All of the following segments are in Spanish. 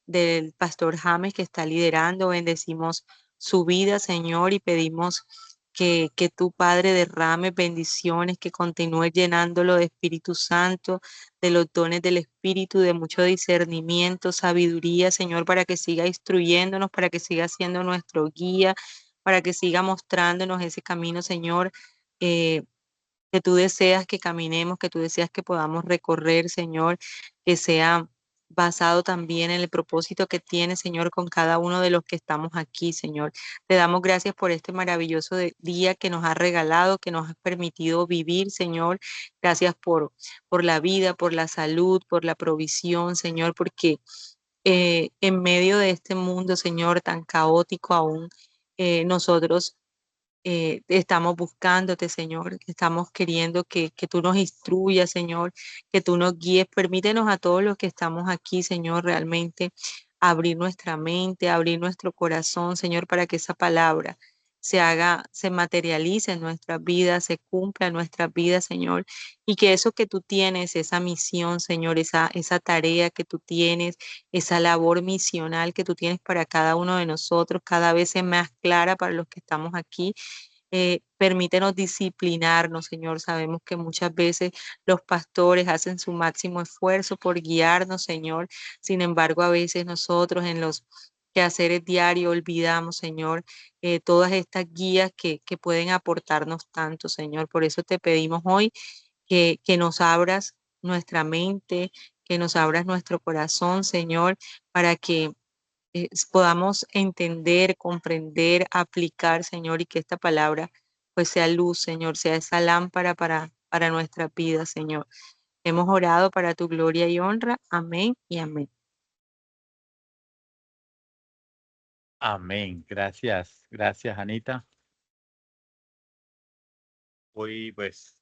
del pastor James que está liderando. Bendecimos su vida, Señor, y pedimos que tu Padre derrame bendiciones, que continúe llenándolo de Espíritu Santo, de los dones del Espíritu, de mucho discernimiento, sabiduría, Señor, para que siga instruyéndonos, para que siga siendo nuestro guía, para que siga mostrándonos ese camino, Señor. eh, que tú deseas que caminemos, que tú deseas que podamos recorrer, Señor, que sea basado también en el propósito que tienes, Señor, con cada uno de los que estamos aquí, Señor. Te damos gracias por este maravilloso día que nos has regalado, que nos has permitido vivir, Señor. Gracias por la vida, por la salud, por la provisión, Señor, porque en medio de este mundo, Señor, tan caótico aún, nosotros estamos buscándote, Señor, estamos queriendo que tú nos instruyas, Señor, que tú nos guíes. Permítenos a todos los que estamos aquí, Señor, realmente abrir nuestra mente, abrir nuestro corazón, Señor, para que esa palabra se haga, se materialice en nuestras vidas, se cumpla en nuestras vidas, Señor, y que eso que tú tienes, esa misión, Señor, esa tarea que tú tienes, esa labor misional que tú tienes para cada uno de nosotros, cada vez es más clara para los que estamos aquí. Permítenos disciplinarnos, Señor. Sabemos que muchas veces los pastores hacen su máximo esfuerzo por guiarnos, Señor. Sin embargo, a veces nosotros en los quehaceres diarios olvidamos, Señor, todas estas guías que pueden aportarnos tanto, Señor. Por eso te pedimos hoy que nos abras nuestra mente, que nos abras nuestro corazón, Señor, para que podamos entender, comprender, aplicar, Señor, y que esta palabra pues sea luz, Señor, sea esa lámpara para nuestra vida, Señor. Hemos orado para tu gloria y honra. Amén y amén. Amén. Gracias, gracias, Anita. Hoy, pues,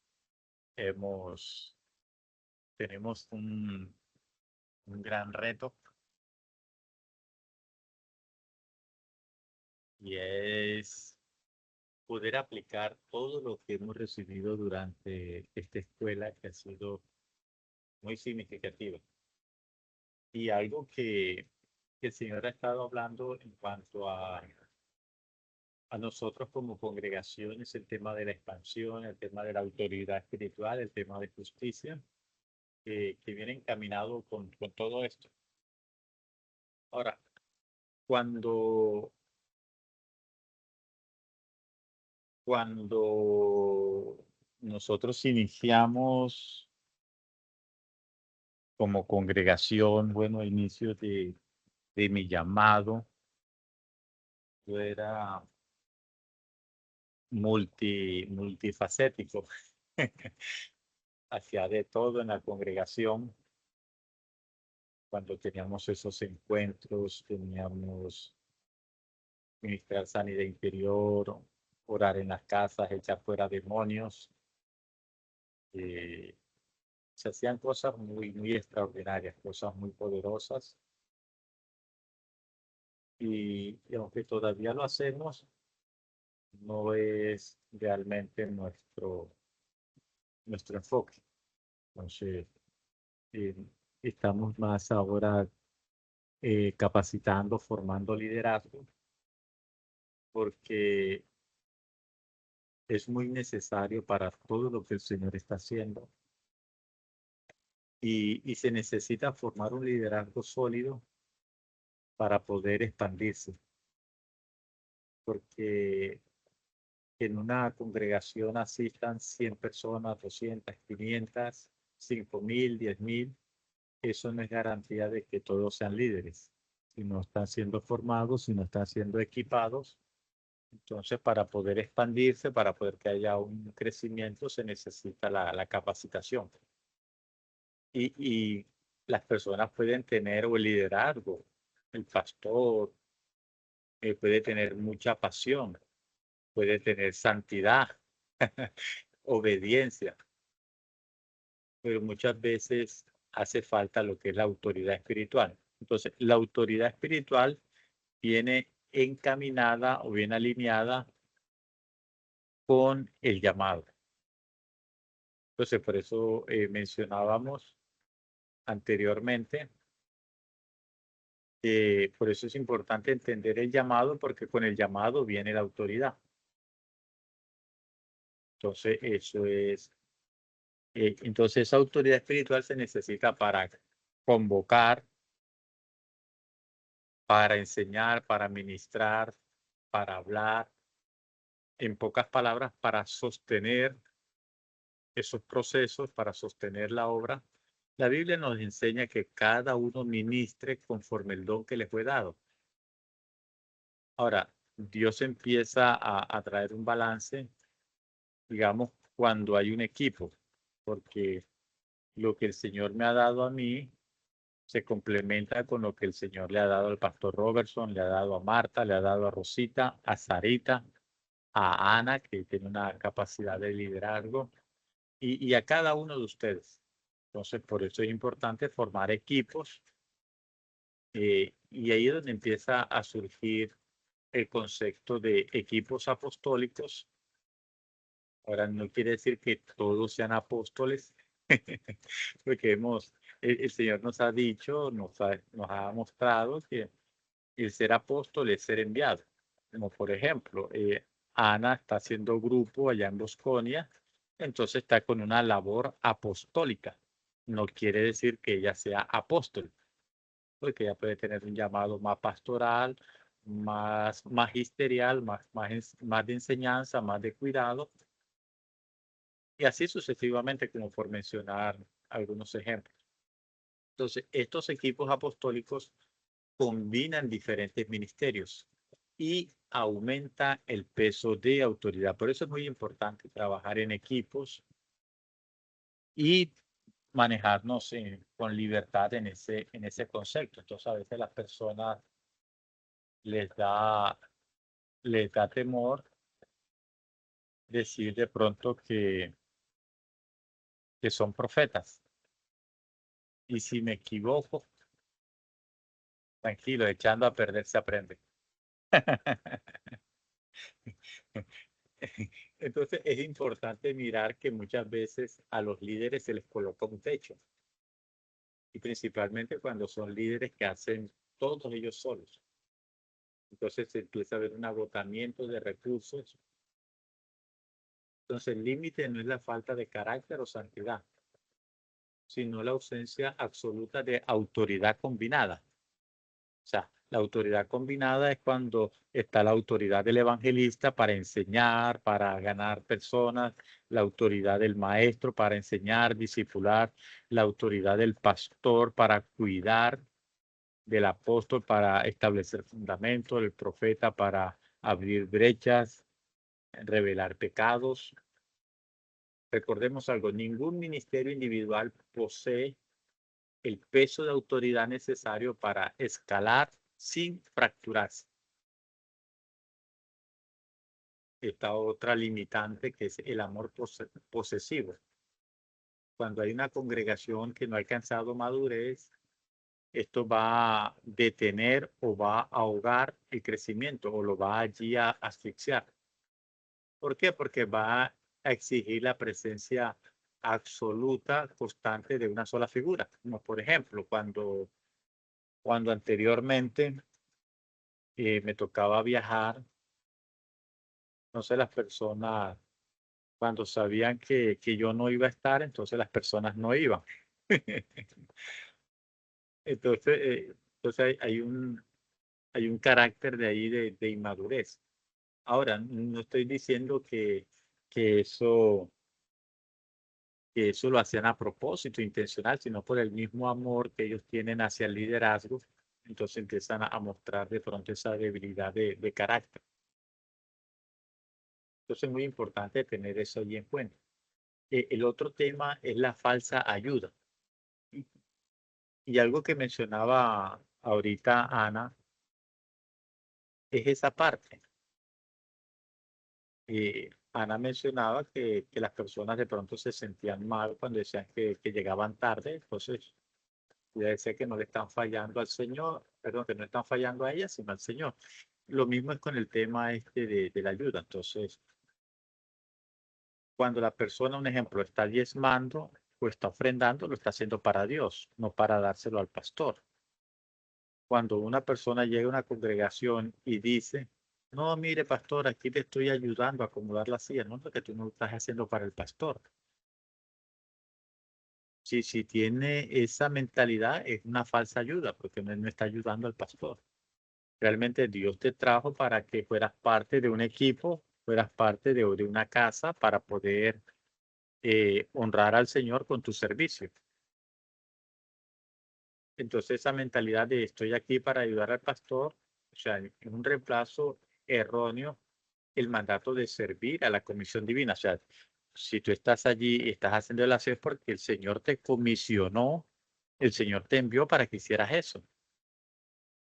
hemos, tenemos un gran reto y es poder aplicar todo lo que hemos recibido durante esta escuela que ha sido muy significativa. Y algo que el Señor ha estado hablando en cuanto a nosotros como congregación es el tema de la expansión, el tema de la autoridad espiritual, el tema de justicia, que viene encaminado con todo esto. Ahora, cuando, cuando nosotros iniciamos como congregación, bueno, inicio de mi llamado, yo era multifacético, hacía de todo en la congregación. Cuando teníamos esos encuentros, teníamos ministrar sanidad interior, orar en las casas, echar fuera demonios. eh, Se hacían cosas muy extraordinarias, cosas muy poderosas. Y aunque todavía lo hacemos, no es realmente nuestro enfoque. Entonces, eh, estamos más ahora capacitando, formando liderazgo, porque es muy necesario para todo lo que el Señor está haciendo. Y se necesita formar un liderazgo sólido para poder expandirse, porque en una congregación asistan 100 personas, 200, 500, 5.000, 10.000. Eso no es garantía de que todos sean líderes. Si no están siendo formados, si no están siendo equipados, entonces para poder expandirse, para poder que haya un crecimiento, se necesita la capacitación. Y las personas pueden tener o el liderazgo, el pastor puede tener mucha pasión, puede tener santidad, obediencia, pero muchas veces hace falta lo que es la autoridad espiritual. Entonces, la autoridad espiritual viene encaminada o bien alineada con el llamado. Entonces, por eso mencionábamos anteriormente Por eso es importante entender el llamado, porque con el llamado viene la autoridad. Entonces, entonces esa autoridad espiritual se necesita para convocar, para enseñar, para ministrar, para hablar, en pocas palabras, para sostener esos procesos, para sostener la obra. La Biblia nos enseña que cada uno ministre conforme el don que le fue dado. Ahora, Dios empieza a traer un balance, digamos, cuando hay un equipo, porque lo que el Señor me ha dado a mí se complementa con lo que el Señor le ha dado al pastor Robertson, le ha dado a Marta, le ha dado a Rosita, a Sarita, a Ana, que tiene una capacidad de liderazgo, y a cada uno de ustedes. Entonces, por eso es importante formar equipos, y ahí es donde empieza a surgir el concepto de equipos apostólicos. Ahora, no quiere decir que todos sean apóstoles, porque el Señor nos ha dicho, nos ha mostrado que el ser apóstol es ser enviado. Como por ejemplo, Ana está haciendo grupo allá en Bosconia, entonces está con una labor apostólica. No quiere decir que ella sea apóstol, porque ella puede tener un llamado más pastoral, más magisterial, más de enseñanza, más de cuidado, y así sucesivamente, como por mencionar algunos ejemplos. Entonces, estos equipos apostólicos combinan diferentes ministerios y aumenta el peso de autoridad. Por eso es muy importante trabajar en equipos y manejarnos con libertad en ese concepto. Entonces, a veces las personas les da, les da temor decir de pronto que son profetas. Y si me equivoco, tranquilo, echando a perder se aprende. Entonces es importante mirar que muchas veces a los líderes se les coloca un techo, y principalmente cuando son líderes que hacen todos ellos solos. Entonces se empieza a haber un agotamiento de recursos. Entonces el límite no es la falta de carácter o santidad, sino la ausencia absoluta de autoridad combinada. O sea, la autoridad combinada es cuando está la autoridad del evangelista para enseñar, para ganar personas, la autoridad del maestro para enseñar, discipular, la autoridad del pastor para cuidar, del apóstol para establecer fundamentos, del profeta para abrir brechas, revelar pecados. Recordemos algo, ningún ministerio individual posee el peso de autoridad necesario para escalar sin fracturarse. Esta otra limitante que es el amor posesivo. Cuando hay una congregación que no ha alcanzado madurez, esto va a detener o va a ahogar el crecimiento o lo va allí a asfixiar. ¿Por qué? Porque va a exigir la presencia absoluta, constante de una sola figura. Como por ejemplo, cuando anteriormente me tocaba viajar, no sé, las personas, cuando sabían que yo no iba a estar, entonces las personas no iban. Entonces hay un carácter de ahí de inmadurez. Ahora, no estoy diciendo que eso, que eso lo hacían a propósito, intencional, sino por el mismo amor que ellos tienen hacia el liderazgo. Entonces empiezan a mostrar de pronto esa debilidad de carácter. Entonces es muy importante tener eso allí en cuenta. El otro tema es la falsa ayuda. Y, y algo que mencionaba ahorita Ana es esa parte. Ana mencionaba que las personas de pronto se sentían mal cuando decían que llegaban tarde, entonces ella decía que no le están fallando al Señor, perdón, que no están fallando a ella, sino al Señor. Lo mismo es con el tema este de la ayuda. Entonces, cuando la persona, un ejemplo, está diezmando o está ofrendando, lo está haciendo para Dios, no para dárselo al pastor. cuando una persona llega a una congregación y dice, no, mire, pastor, aquí te estoy ayudando a acomodar la silla, no, porque tú no lo estás haciendo para el pastor. Si tiene esa mentalidad, es una falsa ayuda, porque no está ayudando al pastor. Realmente Dios te trajo para que fueras parte de un equipo, fueras parte de una casa para poder honrar al Señor con tu servicio. Entonces esa mentalidad de estoy aquí para ayudar al pastor, o sea, es un reemplazo erróneo el mandato de servir a la comisión divina. O sea, si tú estás allí y estás haciendo el aseo es porque el Señor te comisionó, el Señor te envió para que hicieras eso.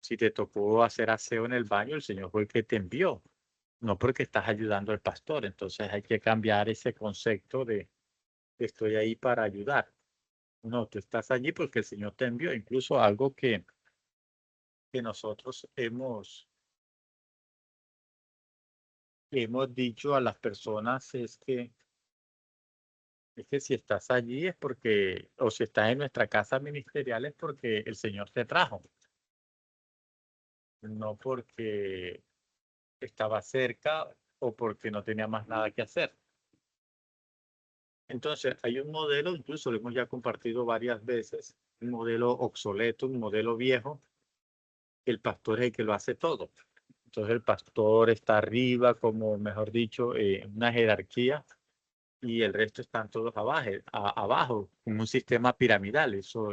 Si te tocó hacer aseo en el baño, el Señor fue el que te envió, no porque estás ayudando al pastor. Entonces hay que cambiar ese concepto de estoy ahí para ayudar. No, tú estás allí porque el Señor te envió. Incluso algo que nosotros hemos dicho a las personas es que si estás allí es porque, o si estás en nuestra casa ministerial es porque el Señor te trajo, no porque estaba cerca o porque no tenía más nada que hacer. Entonces, hay un modelo, incluso lo hemos ya compartido varias veces, un modelo obsoleto, un modelo viejo, el pastor es el que lo hace todo. Entonces, el pastor está arriba, como mejor dicho, en una jerarquía, y el resto están todos abajo, abajo, como un sistema piramidal. Eso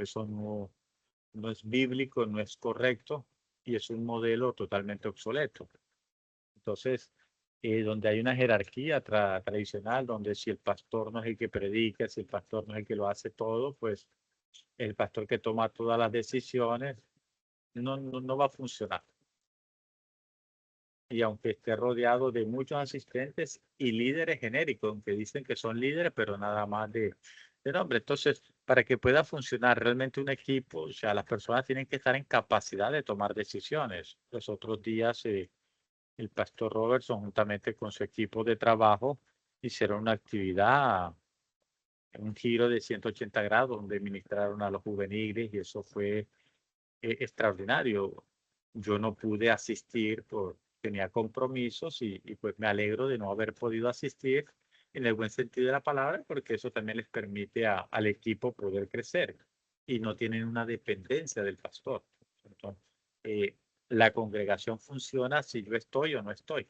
no es bíblico, no es correcto, y es un modelo totalmente obsoleto. Entonces, donde hay una jerarquía tradicional, donde si el pastor no es el que predica, si el pastor no es el que lo hace todo, pues el pastor que toma todas las decisiones no va a funcionar. Y aunque esté rodeado de muchos asistentes y líderes genéricos, aunque dicen que son líderes, pero nada más de nombre. Entonces, para que pueda funcionar realmente un equipo, o sea, las personas tienen que estar en capacidad de tomar decisiones. Los otros días, el pastor Robertson, juntamente con su equipo de trabajo, hicieron una actividad, un giro de 180 grados, donde ministraron a los juveniles y eso fue extraordinario. Yo no pude asistir por tenía compromisos y pues me alegro de no haber podido asistir en el buen sentido de la palabra, porque eso también les permite al equipo poder crecer y no tienen una dependencia del pastor. Entonces, la congregación funciona si yo estoy o no estoy.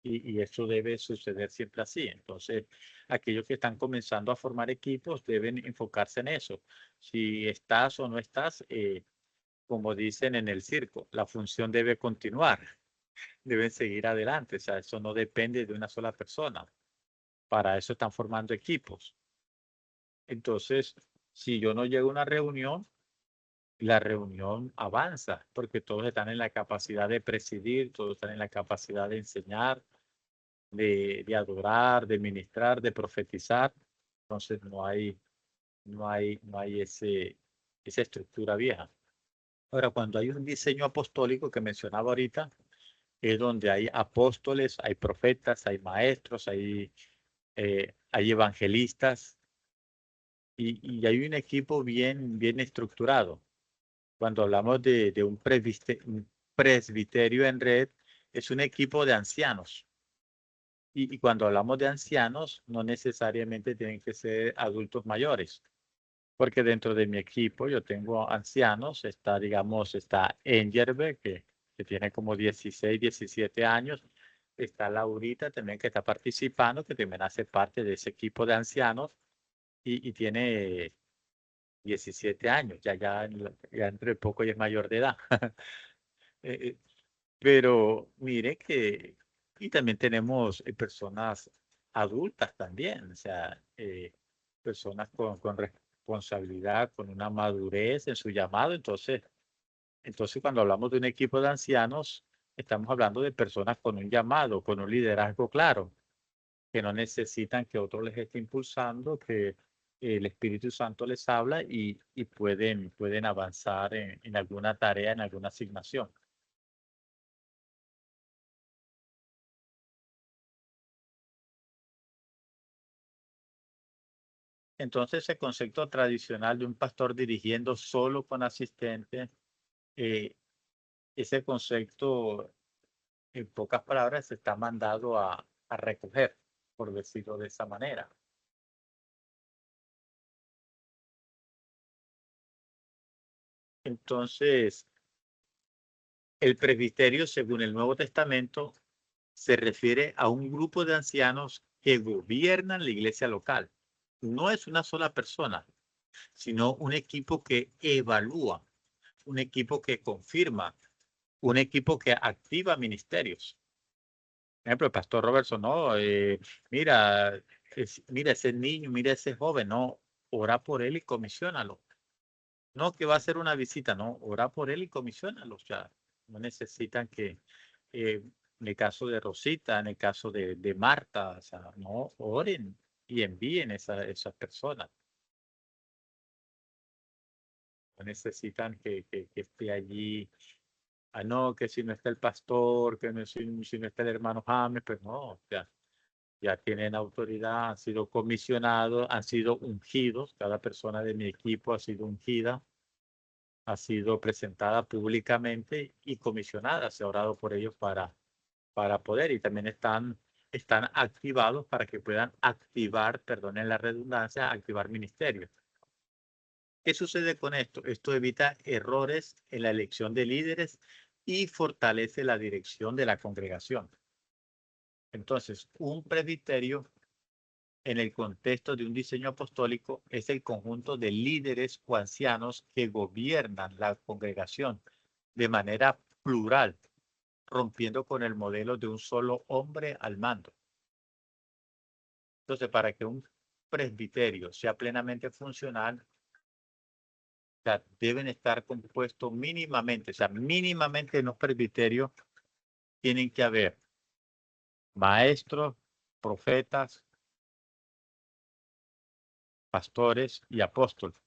Y eso debe suceder siempre así. Entonces, aquellos que están comenzando a formar equipos deben enfocarse en eso. Si estás o no estás, como dicen en el circo, la función debe continuar, deben seguir adelante. O sea, eso no depende de una sola persona. Para eso están formando equipos. Entonces, si yo no llego a una reunión, la reunión avanza, porque todos están en la capacidad de presidir, todos están en la capacidad de enseñar, de adorar, de ministrar, de profetizar. Entonces, no hay esa estructura vieja. Ahora, cuando hay un diseño apostólico que mencionaba ahorita, es donde hay apóstoles, hay profetas, hay maestros, hay evangelistas y hay un equipo bien estructurado. Cuando hablamos de un presbiterio en red, es un equipo de ancianos. Y cuando hablamos de ancianos, no necesariamente tienen que ser adultos mayores, porque dentro de mi equipo yo tengo ancianos, está Engerbe, que tiene como 16, 17 años, está Laurita también que está participando, que también hace parte de ese equipo de ancianos y tiene 17 años, ya entre poco ya es mayor de edad. Eh, eh, pero mire y también tenemos personas adultas también, o sea, personas con responsabilidad, con una madurez en su llamado. Entonces, cuando hablamos de un equipo de ancianos, estamos hablando de personas con un llamado, con un liderazgo claro, que no necesitan que otro les esté impulsando, que el Espíritu Santo les habla y pueden avanzar en alguna tarea, en alguna asignación. Entonces, ese concepto tradicional de un pastor dirigiendo solo con asistentes eh, ese concepto, en pocas palabras, está mandado a recoger, por decirlo de esa manera. Entonces, el presbiterio, según el Nuevo Testamento, se refiere a un grupo de ancianos que gobiernan la iglesia local. No es una sola persona, sino un equipo que evalúa, un equipo que confirma, un equipo que activa ministerios. Por ejemplo, el pastor Robertson, no, mira, mira ese niño, mira ese joven, no, ora por él y comisionalo. No, que va a hacer una visita, no, ora por él y comisionalo. Ya no necesitan que, en el caso de Rosita, en el caso de Marta, o sea, no, oren y envíen esas personas. No necesitan que esté allí. Ah, no, que si no está el pastor, que no, si no está el hermano James, pues no, ya tienen autoridad, han sido comisionados, han sido ungidos, cada persona de mi equipo ha sido ungida, ha sido presentada públicamente y comisionada, se ha orado por ellos para poder, y también están activados para que puedan activar, perdonen la redundancia, activar ministerios. ¿Qué sucede con esto? Esto evita errores en la elección de líderes y fortalece la dirección de la congregación. Entonces, un presbiterio en el contexto de un diseño apostólico es el conjunto de líderes o ancianos que gobiernan la congregación de manera plural, rompiendo con el modelo de un solo hombre al mando. Entonces, para que un presbiterio sea plenamente funcional, o sea, deben estar compuestos mínimamente, o sea, mínimamente en los presbiterios tienen que haber maestros, profetas, pastores y apóstoles,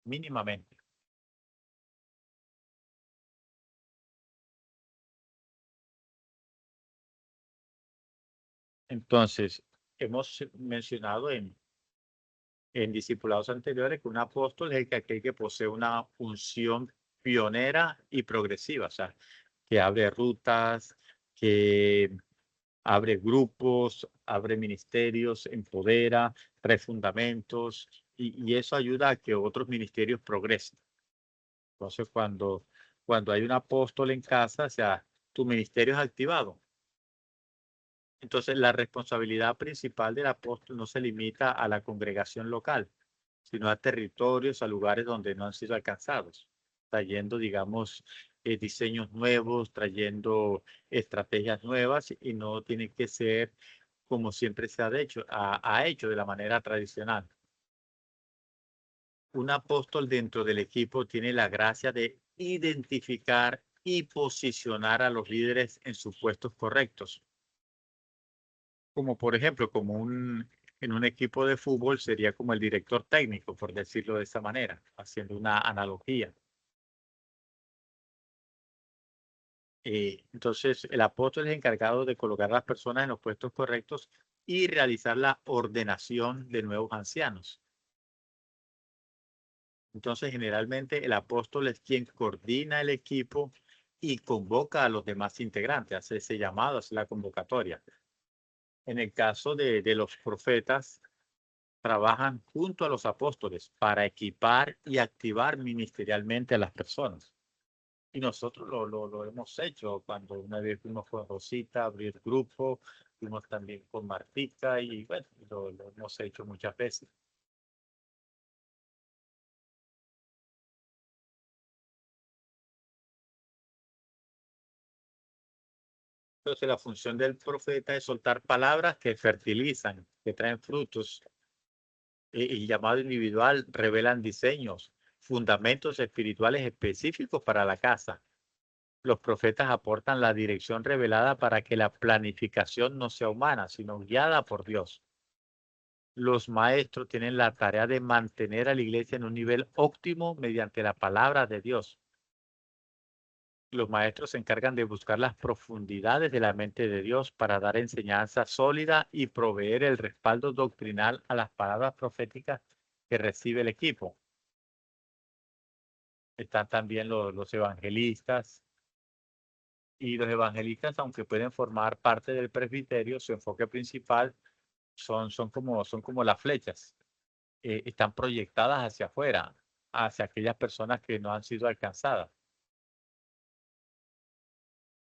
mínimamente. Entonces, hemos mencionado en discipulados anteriores que un apóstol es aquel que posee una unción pionera y progresiva, o sea, que abre rutas, que abre grupos, abre ministerios, empodera, trae fundamentos y eso ayuda a que otros ministerios progresen. Entonces, cuando hay un apóstol en casa, o sea, tu ministerio es activado. Entonces, la responsabilidad principal del apóstol no se limita a la congregación local, sino a territorios, a lugares donde no han sido alcanzados, trayendo, digamos, diseños nuevos, trayendo estrategias nuevas y no tiene que ser como siempre se ha hecho de la manera tradicional. Un apóstol dentro del equipo tiene la gracia de identificar y posicionar a los líderes en sus puestos correctos. Como por ejemplo, en un equipo de fútbol sería como el director técnico, por decirlo de esa manera, haciendo una analogía. Entonces, el apóstol es encargado de colocar a las personas en los puestos correctos y realizar la ordenación de nuevos ancianos. Entonces, generalmente el apóstol es quien coordina el equipo y convoca a los demás integrantes, hace ese llamado, hace la convocatoria. En el caso de los profetas, trabajan junto a los apóstoles para equipar y activar ministerialmente a las personas. Y nosotros lo hemos hecho cuando una vez fuimos con Rosita a abrir grupo, fuimos también con Martica y bueno, lo hemos hecho muchas veces. Entonces la función del profeta es soltar palabras que fertilizan, que traen frutos. Y llamado individual revelan diseños, fundamentos espirituales específicos para la casa. Los profetas aportan la dirección revelada para que la planificación no sea humana, sino guiada por Dios. Los maestros tienen la tarea de mantener a la iglesia en un nivel óptimo mediante la palabra de Dios. Los maestros se encargan de buscar las profundidades de la mente de Dios para dar enseñanza sólida y proveer el respaldo doctrinal a las palabras proféticas que recibe el equipo. están también los evangelistas. Y los evangelistas, aunque pueden formar parte del presbiterio, su enfoque principal son como las flechas. Están proyectadas hacia afuera, hacia aquellas personas que no han sido alcanzadas.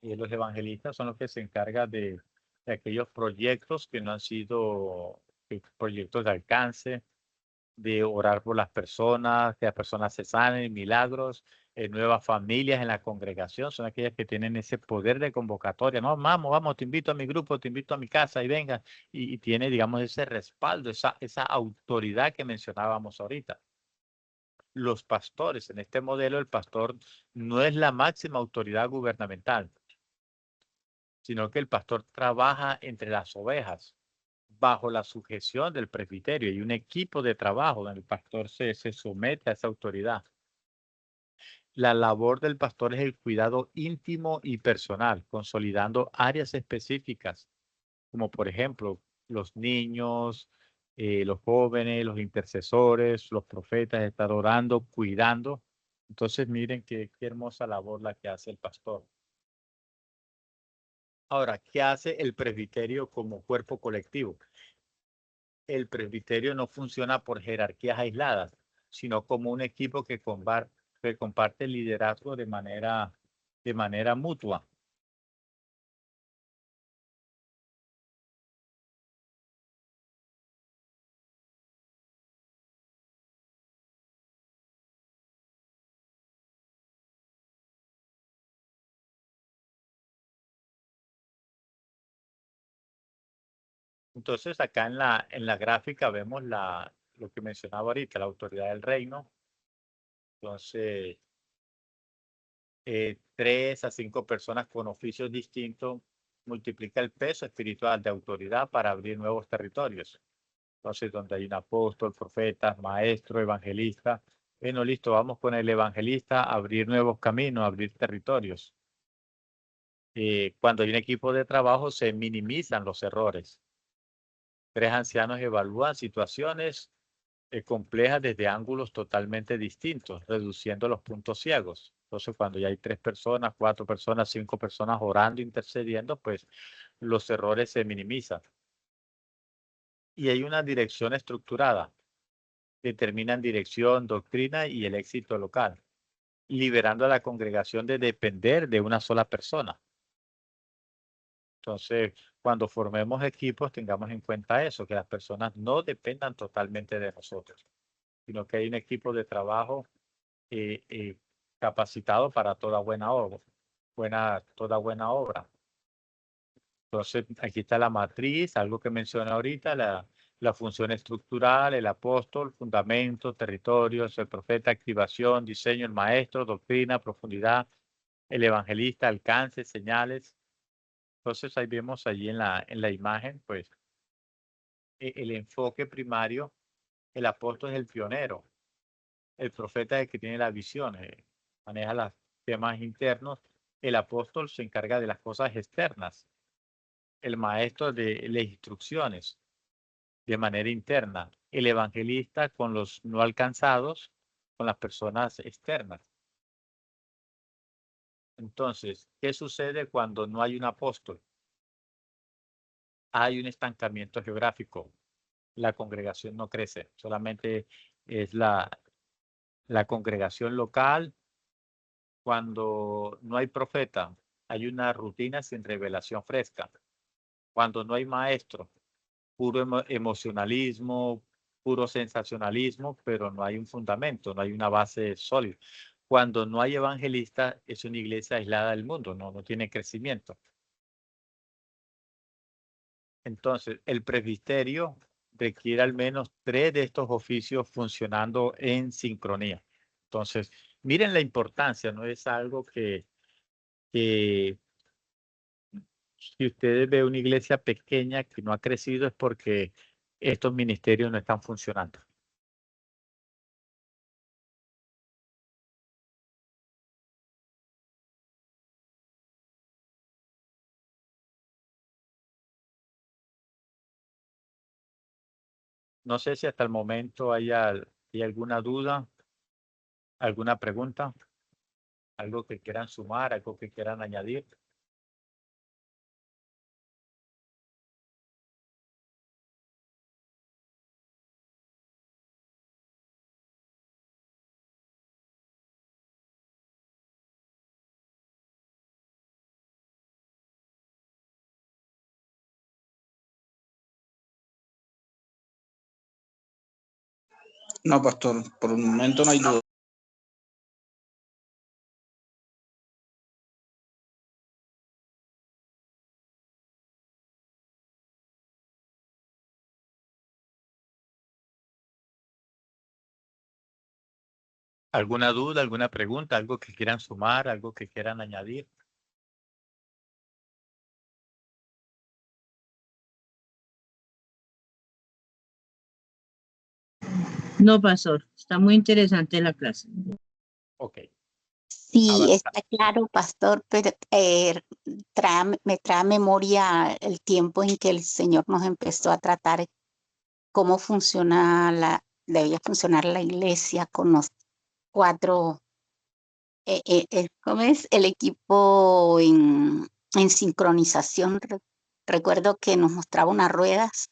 Y los evangelistas son los que se encargan de aquellos proyectos que no han sido proyectos de alcance, de orar por las personas, que las personas se sanen, milagros, nuevas familias en la congregación, son aquellas que tienen ese poder de convocatoria. No, vamos, vamos, te invito a mi grupo, te invito a mi casa y venga. Y tiene, digamos, ese respaldo, esa autoridad que mencionábamos ahorita. Los pastores, en este modelo, el pastor no es la máxima autoridad gubernamental, sino que el pastor trabaja entre las ovejas bajo la sujeción del presbiterio y un equipo de trabajo donde el pastor se somete a esa autoridad. La labor del pastor es el cuidado íntimo y personal, consolidando áreas específicas, como por ejemplo los niños, los jóvenes, los intercesores, los profetas, estar orando, cuidando. Entonces miren qué hermosa labor la que hace el pastor. Ahora, ¿qué hace el presbiterio como cuerpo colectivo? El presbiterio no funciona por jerarquías aisladas, sino como un equipo que comparte el liderazgo de manera mutua. Entonces, acá en la gráfica vemos lo que mencionaba ahorita, la autoridad del reino. Entonces, 3 a 5 personas con oficios distintos multiplica el peso espiritual de autoridad para abrir nuevos territorios. Entonces, donde hay un apóstol, profeta, maestro, evangelista. Bueno, listo, vamos con el evangelista a abrir nuevos caminos, a abrir territorios. Cuando hay un equipo de trabajo, se minimizan los errores. 3 ancianos evalúan situaciones complejas desde ángulos totalmente distintos, reduciendo los puntos ciegos. Entonces, cuando ya hay 3 personas, 4 personas, 5 personas orando, intercediendo, pues los errores se minimizan. Y hay una dirección estructurada. Determinan dirección, doctrina y el éxito local, liberando a la congregación de depender de una sola persona. Entonces, cuando formemos equipos, tengamos en cuenta eso, que las personas no dependan totalmente de nosotros, sino que hay un equipo de trabajo eh, eh, capacitado para toda buena obra, toda buena obra. Entonces, aquí está la matriz, algo que mencioné ahorita, la función estructural, el apóstol, fundamento, territorios, el profeta, activación, diseño, el maestro, doctrina, profundidad, el evangelista, alcance, señales. Entonces, ahí vemos allí en la imagen, pues, el enfoque primario, el apóstol es el pionero, el profeta es el que tiene la visión, maneja los temas internos, el apóstol se encarga de las cosas externas, el maestro de las instrucciones de manera interna, el evangelista con los no alcanzados, con las personas externas. Entonces, ¿qué sucede cuando no hay un apóstol? Hay un estancamiento geográfico. La congregación no crece, solamente es la congregación local. Cuando no hay profeta, hay una rutina sin revelación fresca. Cuando no hay maestro, puro emocionalismo, puro sensacionalismo, pero no hay un fundamento, no hay una base sólida. Cuando no hay evangelista, es una iglesia aislada del mundo, no tiene crecimiento. Entonces, el presbiterio requiere al menos 3 de estos oficios funcionando en sincronía. Entonces, miren la importancia, no es algo que si ustedes ven una iglesia pequeña que no ha crecido es porque estos ministerios no están funcionando. No sé si hasta el momento hay alguna duda, ¿Alguna pregunta? ¿Algo que quieran sumar? ¿Algo que quieran añadir? No, pastor, por el momento no hay duda. ¿Alguna duda, alguna pregunta, algo que quieran sumar, algo que quieran añadir? No, pastor, está muy interesante la clase. Ok. Sí, Avanza. está claro, pastor, pero me trae a memoria el tiempo en que el Señor nos empezó a tratar cómo debía funcionar la iglesia con los cuatro, ¿cómo es? El equipo en sincronización. Recuerdo que nos mostraba unas ruedas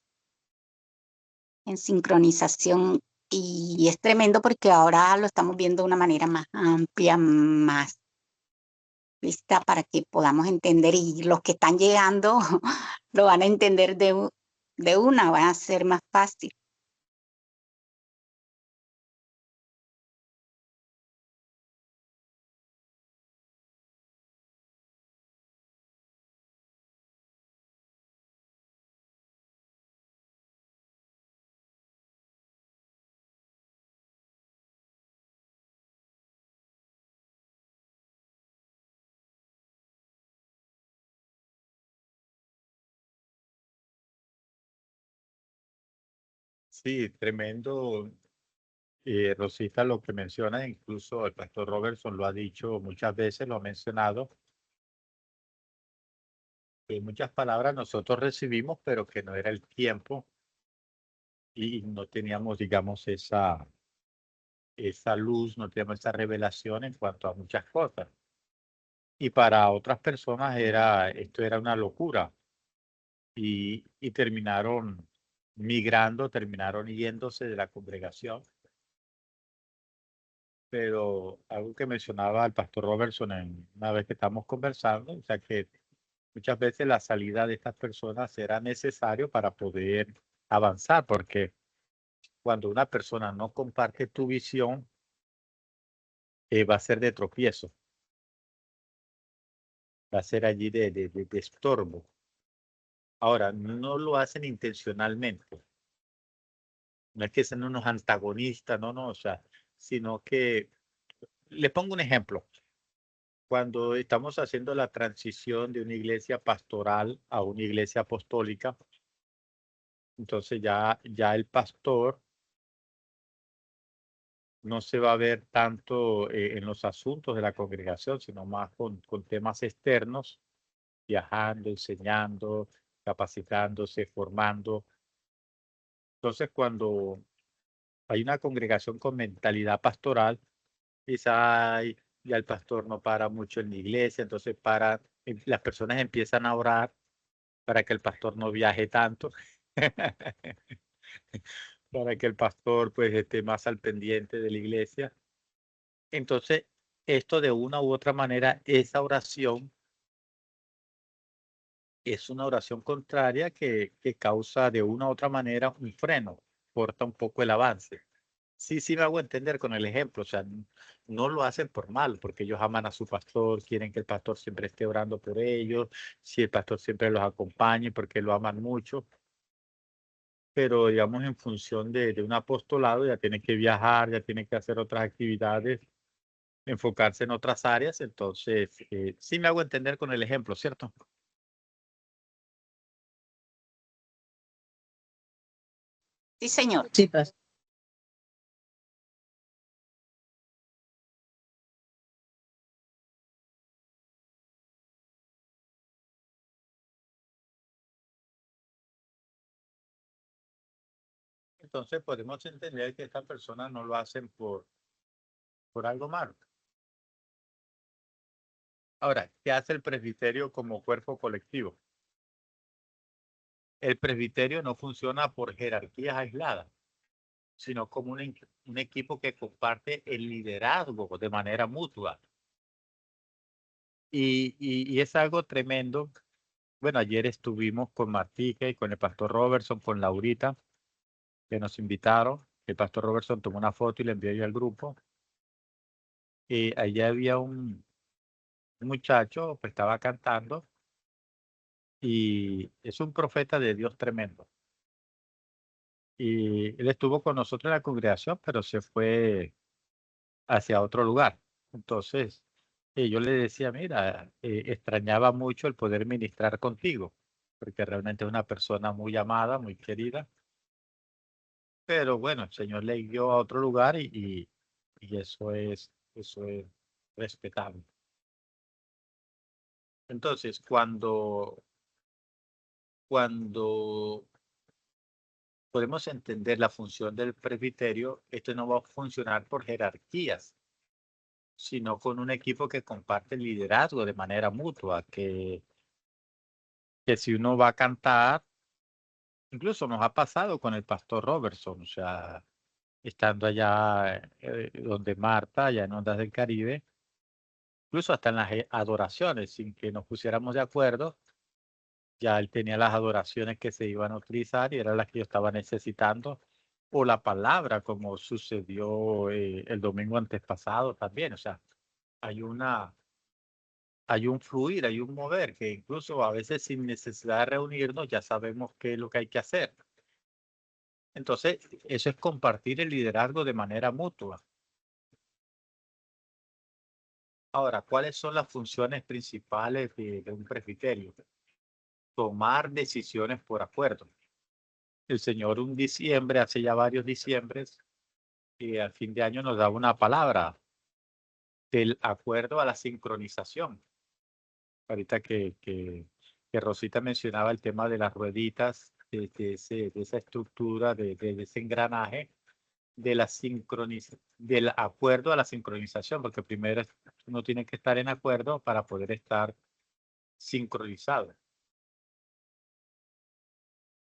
en sincronización y es tremendo porque ahora lo estamos viendo de una manera más amplia, más vista para que podamos entender y los que están llegando lo van a entender de una, va a ser más fácil. Sí, tremendo, Rosita, lo que menciona, incluso el pastor Robertson lo ha dicho muchas veces, lo ha mencionado, que muchas palabras nosotros recibimos, pero que no era el tiempo y no teníamos, digamos, esa luz, no teníamos esa revelación en cuanto a muchas cosas. Y para otras personas esto era una locura y terminaron migrando, terminaron yéndose de la congregación. Pero algo que mencionaba el pastor Robertson una vez que estamos conversando, o sea que muchas veces la salida de estas personas era necesario para poder avanzar, porque cuando una persona no comparte tu visión, va a ser de tropiezo, va a ser allí de estorbo. Ahora, no lo hacen intencionalmente, no es que sean unos antagonistas, no, o sea, sino que, le pongo un ejemplo. Cuando estamos haciendo la transición de una iglesia pastoral a una iglesia apostólica, entonces ya el pastor no se va a ver tanto en los asuntos de la congregación, sino más con temas externos, viajando, enseñando, capacitándose, formando. Entonces, cuando hay una congregación con mentalidad pastoral, quizá ya el pastor no para mucho en la iglesia, entonces las personas empiezan a orar para que el pastor no viaje tanto, para que el pastor pues esté más al pendiente de la iglesia. Entonces, esto de una u otra manera, esa oración es una oración contraria que causa de una u otra manera un freno, corta un poco el avance. Sí, me hago entender con el ejemplo, o sea, no lo hacen por mal, porque ellos aman a su pastor, quieren que el pastor siempre esté orando por ellos, si el pastor siempre los acompañe, porque lo aman mucho, pero digamos en función de un apostolado ya tiene que viajar, ya tiene que hacer otras actividades, enfocarse en otras áreas, entonces sí me hago entender con el ejemplo, ¿cierto? Sí, señor. Sí, pastor. Entonces podemos entender que estas personas no lo hacen por algo malo. Ahora, ¿qué hace el presbiterio como cuerpo colectivo? El presbiterio no funciona por jerarquías aisladas, sino como un equipo que comparte el liderazgo de manera mutua. Y es algo tremendo. Bueno, ayer estuvimos con Martica y con el pastor Robertson, con Laurita, que nos invitaron. El pastor Robertson tomó una foto y le envió ahí al grupo. Y allá había un muchacho que estaba cantando y es un profeta de Dios tremendo. Y él estuvo con nosotros en la congregación, pero se fue hacia otro lugar. Entonces, yo le decía, mira, extrañaba mucho el poder ministrar contigo, porque realmente es una persona muy amada, muy querida. Pero bueno, el Señor le guió a otro lugar y eso es respetable. Entonces, cuando podemos entender la función del presbiterio, esto no va a funcionar por jerarquías, sino con un equipo que comparte el liderazgo de manera mutua, que si uno va a cantar, incluso nos ha pasado con el pastor Robertson, o sea, estando allá donde Marta, allá en Ondas del Caribe, incluso hasta en las adoraciones, sin que nos pusiéramos de acuerdo, ya él tenía las adoraciones que se iban a utilizar y eran las que yo estaba necesitando, o la palabra, como sucedió el domingo antes pasado también, o sea, hay un fluir, hay un mover, que incluso a veces sin necesidad de reunirnos ya sabemos qué es lo que hay que hacer. Entonces, eso es compartir el liderazgo de manera mutua. Ahora, ¿cuáles son las funciones principales de un presbiterio? Tomar decisiones por acuerdo. El Señor un diciembre, hace ya varios diciembres, y al fin de año nos da una palabra del acuerdo a la sincronización. Ahorita que Rosita mencionaba el tema de las rueditas, de esa estructura, de ese engranaje, del acuerdo a la sincronización, porque primero uno tiene que estar en acuerdo para poder estar sincronizado.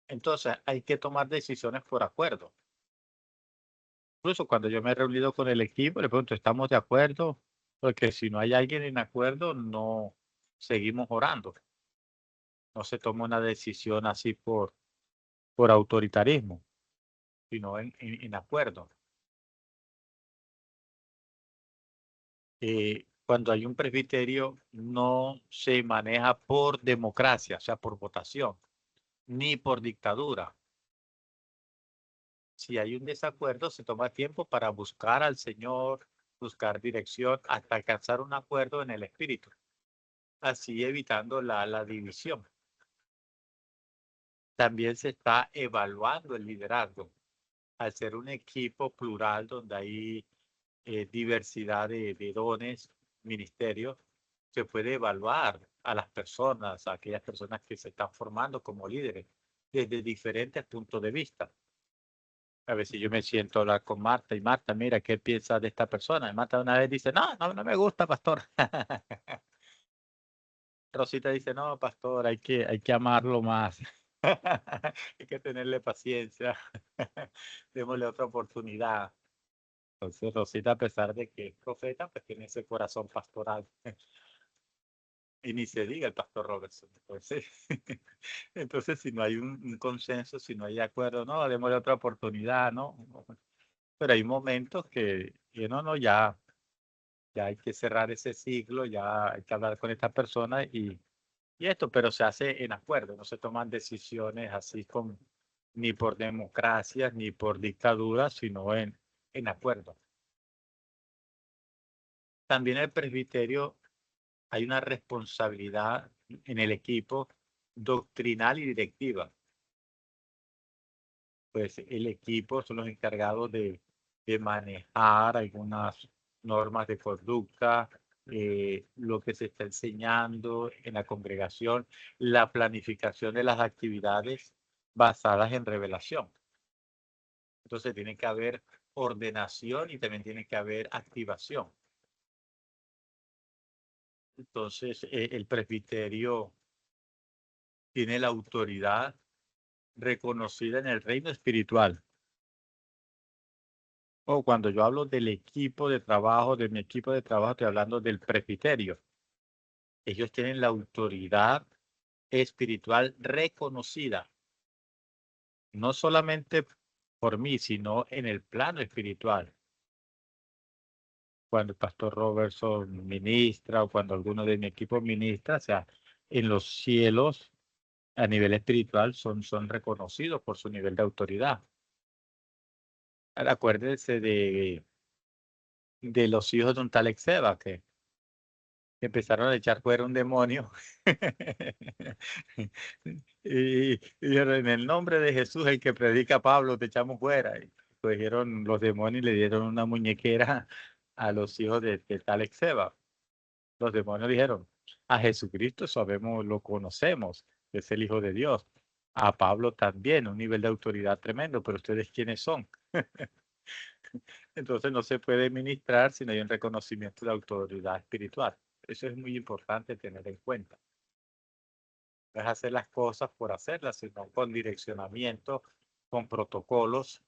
Entonces, hay que tomar decisiones por acuerdo. Incluso cuando yo me he reunido con el equipo, le pregunto, ¿estamos de acuerdo? Porque si no hay alguien en acuerdo, no seguimos orando. No se toma una decisión así por autoritarismo, sino en acuerdo. Cuando hay un presbiterio, no se maneja por democracia, o sea, por votación, ni por dictadura. Si hay un desacuerdo, se toma tiempo para buscar al Señor, buscar dirección, hasta alcanzar un acuerdo en el espíritu, así evitando la división. También se está evaluando el liderazgo. Al ser un equipo plural donde hay diversidad de dones, ministerios, se puede evaluar a las personas, a aquellas personas que se están formando como líderes, desde diferentes puntos de vista. A veces yo me siento a hablar con Marta y Marta, mira, ¿qué piensa de esta persona? Y Marta una vez dice, no me gusta, pastor. Rosita dice, no, pastor, hay que amarlo más. Hay que tenerle paciencia. Démosle otra oportunidad. Entonces, Rosita, a pesar de que es profeta, pues tiene ese corazón pastoral. Y ni se diga el pastor Robertson. Entonces si no hay un consenso, si no hay acuerdo, no, démosle otra oportunidad, ¿no? Pero hay momentos que no, ya hay que cerrar ese ciclo, ya hay que hablar con esta persona y esto, pero se hace en acuerdo, no se toman decisiones así ni por democracia, ni por dictadura, sino en acuerdo. También el presbiterio, hay una responsabilidad en el equipo doctrinal y directiva. Pues el equipo son los encargados de manejar algunas normas de conducta, lo que se está enseñando en la congregación, la planificación de las actividades basadas en revelación. Entonces tiene que haber ordenación y también tiene que haber activación. Entonces, el presbiterio tiene la autoridad reconocida en el reino espiritual. O cuando yo hablo del equipo de trabajo, de mi equipo de trabajo, estoy hablando del presbiterio. Ellos tienen la autoridad espiritual reconocida, no solamente por mí, sino en el plano espiritual. Cuando el pastor Robertson ministra o cuando alguno de mi equipo ministra, o sea, en los cielos a nivel espiritual son reconocidos por su nivel de autoridad. Ahora, acuérdense de los hijos de un tal Exeba que empezaron a echar fuera un demonio. y dijeron, en el nombre de Jesús, el que predica Pablo, te echamos fuera. Y cogieron los demonios y le dieron una muñequera a los hijos de tal Exeba. Los demonios dijeron, a Jesucristo sabemos, lo conocemos, es el Hijo de Dios. A Pablo también, un nivel de autoridad tremendo, pero ¿ustedes quiénes son? Entonces no se puede ministrar si no hay un reconocimiento de autoridad espiritual. Eso es muy importante tener en cuenta. No es hacer las cosas por hacerlas, sino con direccionamiento, con protocolos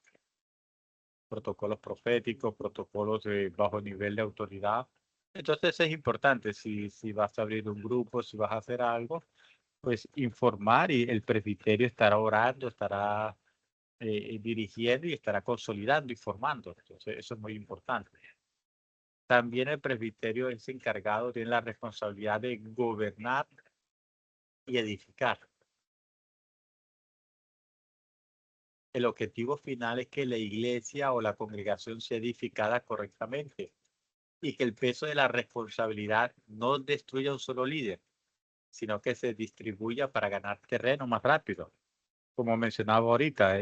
proféticos, protocolos de bajo nivel de autoridad. Entonces es importante, si vas a abrir un grupo, si vas a hacer algo, pues informar y el presbiterio estará orando, estará dirigiendo y estará consolidando y formando. Entonces eso es muy importante. También el presbiterio es encargado, tiene la responsabilidad de gobernar y edificar. El objetivo final es que la iglesia o la congregación sea edificada correctamente y que el peso de la responsabilidad no destruya a un solo líder, sino que se distribuya para ganar terreno más rápido. Como mencionaba ahorita,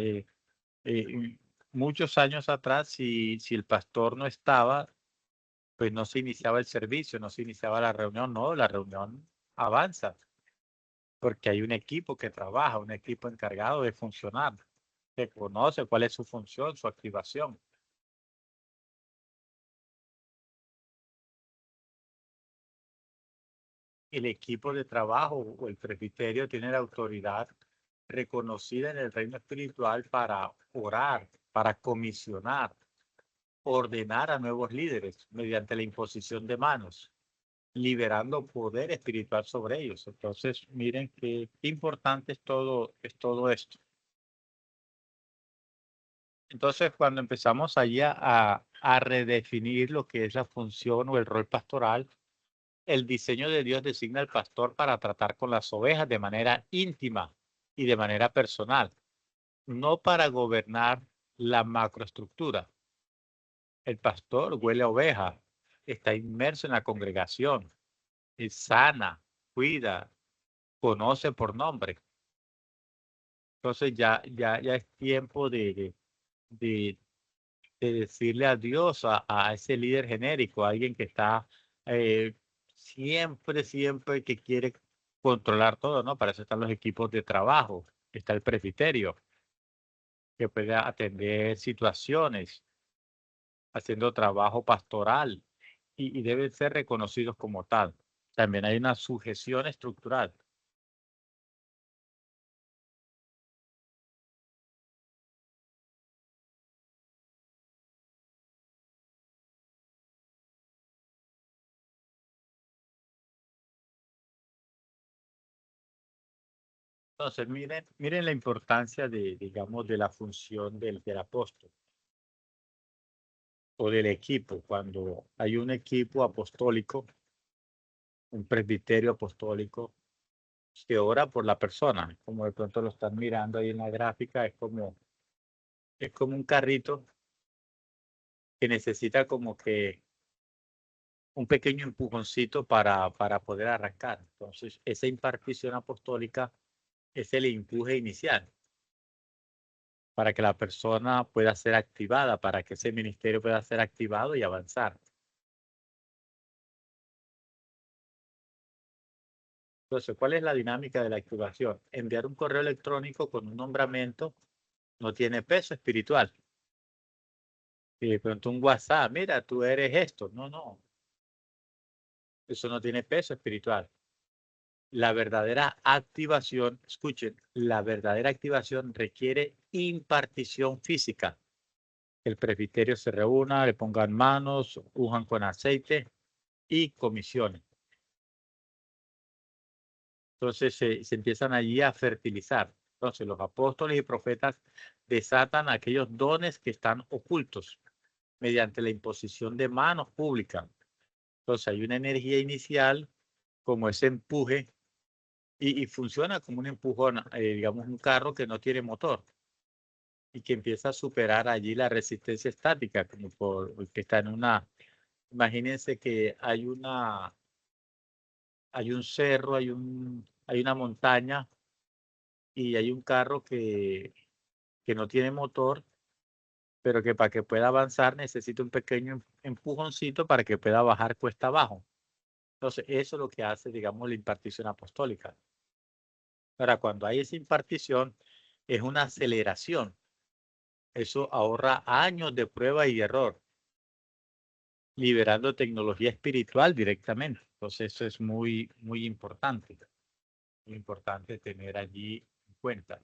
muchos años atrás, si el pastor no estaba, pues no se iniciaba el servicio, no se iniciaba la reunión, no, la reunión avanza, porque hay un equipo que trabaja, un equipo encargado de funcionar, que conoce cuál es su función, su activación. El equipo de trabajo o el presbiterio tiene la autoridad reconocida en el reino espiritual para orar, para comisionar, ordenar a nuevos líderes mediante la imposición de manos, liberando poder espiritual sobre ellos. Entonces, miren qué importante es todo esto. Entonces, cuando empezamos allá a redefinir lo que es la función o el rol pastoral, el diseño de Dios designa al pastor para tratar con las ovejas de manera íntima y de manera personal, no para gobernar la macroestructura. El pastor huele a oveja, está inmerso en la congregación, es sana, cuida, conoce por nombre. Entonces ya es tiempo de decirle adiós a ese líder genérico, a alguien que está siempre que quiere controlar todo, ¿no? Para eso están los equipos de trabajo, está el presbiterio, que puede atender situaciones, haciendo trabajo pastoral y deben ser reconocidos como tal. También hay una sujeción estructural. Entonces, miren la importancia digamos, de la función del apóstol o del equipo. Cuando hay un equipo apostólico, un presbiterio apostólico, se ora por la persona. Como de pronto lo están mirando ahí en la gráfica, es como un carrito que necesita como que un pequeño empujoncito para poder arrancar. Entonces, esa impartición apostólica es el empuje inicial para que la persona pueda ser activada, para que ese ministerio pueda ser activado y avanzar. Entonces, ¿cuál es la dinámica de la activación? Enviar un correo electrónico con un nombramiento no tiene peso espiritual. Y de pronto un WhatsApp, mira, tú eres esto. No, no. Eso no tiene peso espiritual. La verdadera activación, escuchen, la verdadera activación requiere impartición física. El presbiterio se reúna, le pongan manos, unjan con aceite y comisiones. Entonces se empiezan allí a fertilizar. Entonces los apóstoles y profetas desatan aquellos dones que están ocultos mediante la imposición de manos públicas. Entonces hay una energía inicial como ese empuje y funciona como un empujón, digamos un carro que no tiene motor y que empieza a superar allí la resistencia estática, como por que está en una, imagínense que hay un cerro, hay una montaña y hay un carro que no tiene motor, pero que para que pueda avanzar necesita un pequeño empujoncito para que pueda bajar cuesta abajo. Entonces, eso es lo que hace, digamos, la impartición apostólica. Ahora, cuando hay esa impartición, es una aceleración. Eso ahorra años de prueba y error, liberando tecnología espiritual directamente. Entonces, eso es muy, muy importante. Muy importante tener allí en cuenta.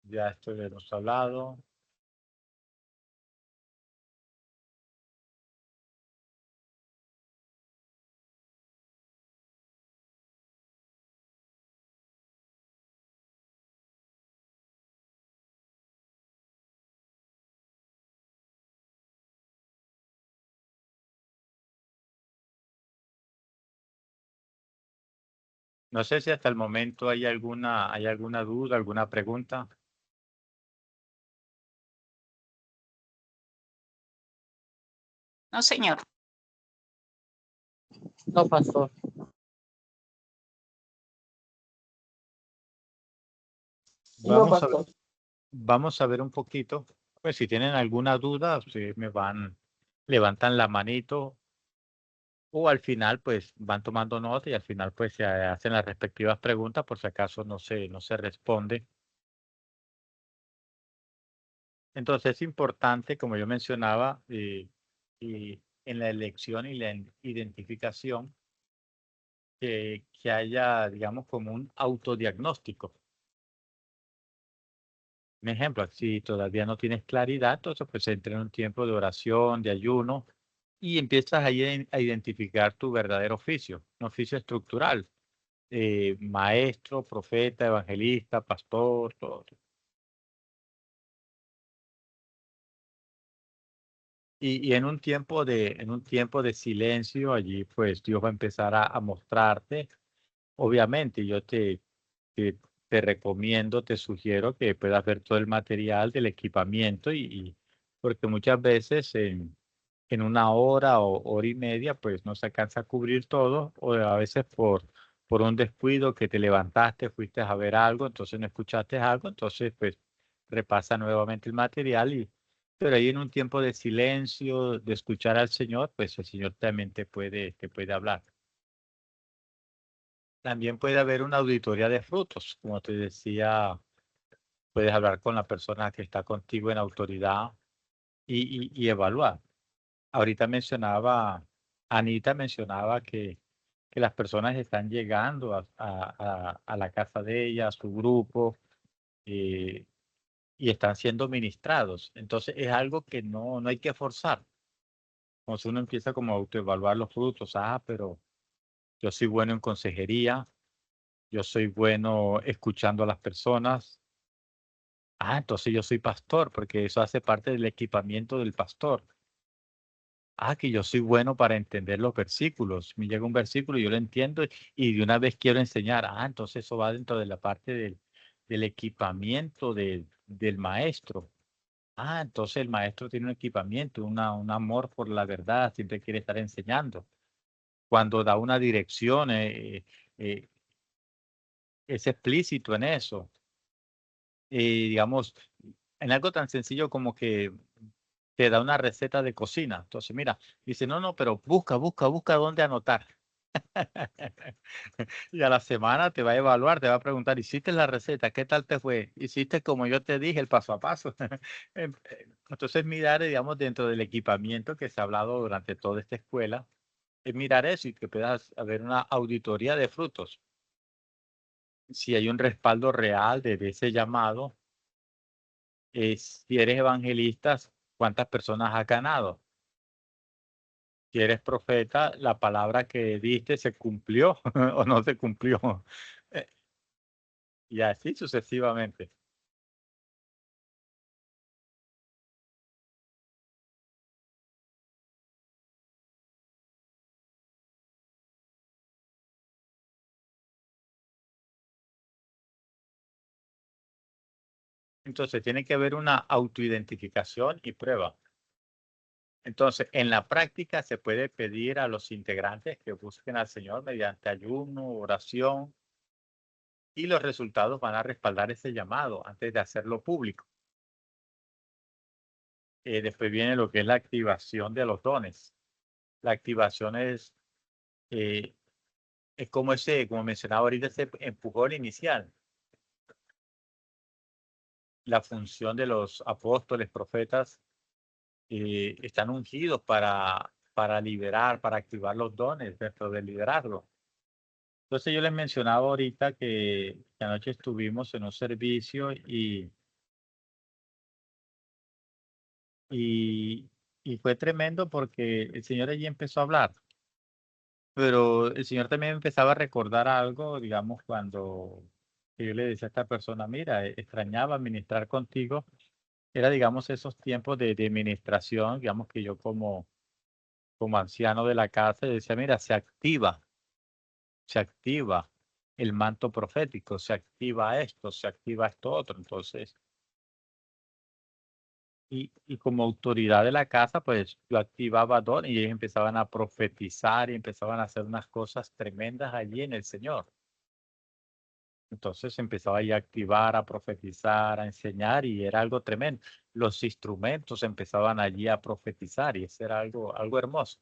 Ya esto ya hemos hablado. No sé si hasta el momento hay alguna duda, alguna pregunta. No, señor. No, pastor. Vamos a ver un poquito. Pues si tienen alguna duda, ustedes levantan la manito o al final pues van tomando nota y al final pues se hacen las respectivas preguntas por si acaso no se responde. Entonces es importante, como yo mencionaba, y en la elección y la identificación, que haya, digamos, como un autodiagnóstico. Un ejemplo, si todavía no tienes claridad, entonces pues entra en un tiempo de oración, de ayuno, y empiezas ahí a identificar tu verdadero oficio, un oficio estructural, maestro, profeta, evangelista, pastor, todo. Y en un tiempo de silencio, allí pues Dios va a empezar a mostrarte. Obviamente, yo te, te recomiendo, te sugiero que puedas ver todo el material del equipamiento porque muchas veces en una hora o hora y media, pues no se alcanza a cubrir todo, o a veces por un descuido que te levantaste, fuiste a ver algo, entonces no escuchaste algo, entonces pues repasa nuevamente el material pero ahí en un tiempo de silencio, de escuchar al Señor, pues el Señor también te puede hablar. También puede haber una auditoría de frutos, como te decía, puedes hablar con la persona que está contigo en autoridad y evaluar. Ahorita Anita mencionaba que las personas están llegando a la casa de ella, a su grupo, eh, y están siendo ministrados. Entonces es algo que no hay que forzar. Entonces uno empieza como a autoevaluar los frutos. Pero yo soy bueno en consejería, yo soy bueno escuchando a las personas. Entonces yo soy pastor, porque eso hace parte del equipamiento del pastor. Que yo soy bueno para entender los versículos. Me llega un versículo, yo lo entiendo y de una vez quiero enseñar. Entonces eso va dentro de la parte del equipamiento del maestro. Entonces el maestro tiene un equipamiento, un amor por la verdad, siempre quiere estar enseñando. Cuando da una dirección, eh, es explícito en eso. Digamos, en algo tan sencillo como que te da una receta de cocina. Entonces, mira, dice, no, pero busca dónde anotar. Y a la semana te va a evaluar, te va a preguntar, ¿hiciste la receta? ¿Qué tal te fue? ¿Hiciste como yo te dije, el paso a paso? Entonces, mirar, digamos, dentro del equipamiento que se ha hablado durante toda esta escuela, es mirar eso y que puedas haber una auditoría de frutos. Si hay un respaldo real de ese llamado, si eres evangelista, ¿cuántas personas has ganado? Si eres profeta, la palabra que diste se cumplió o no se cumplió. Eh, Y así sucesivamente. Entonces tiene que haber una autoidentificación y prueba. Entonces, en la práctica se puede pedir a los integrantes que busquen al Señor mediante ayuno, oración, y los resultados van a respaldar ese llamado antes de hacerlo público. Después viene lo que es la activación de los dones. La activación es como como mencionaba ahorita, ese empujón inicial. La función de los apóstoles, profetas, están ungidos para liberar, para activar los dones dentro del liderazgo. Entonces yo les mencionaba ahorita que anoche estuvimos en un servicio y fue tremendo porque el Señor allí empezó a hablar. Pero el Señor también empezaba a recordar algo, digamos, cuando yo le decía a esta persona, mira, extrañaba ministrar contigo. Era, digamos, esos tiempos de administración, digamos que yo como anciano de la casa decía, mira, se activa el manto profético, se activa esto otro. Entonces, y como autoridad de la casa, pues yo activaba dones y ellos empezaban a profetizar y empezaban a hacer unas cosas tremendas allí en el Señor. Entonces empezaba ya a activar, a profetizar, a enseñar y era algo tremendo. Los instrumentos empezaban allí a profetizar y eso era algo hermoso.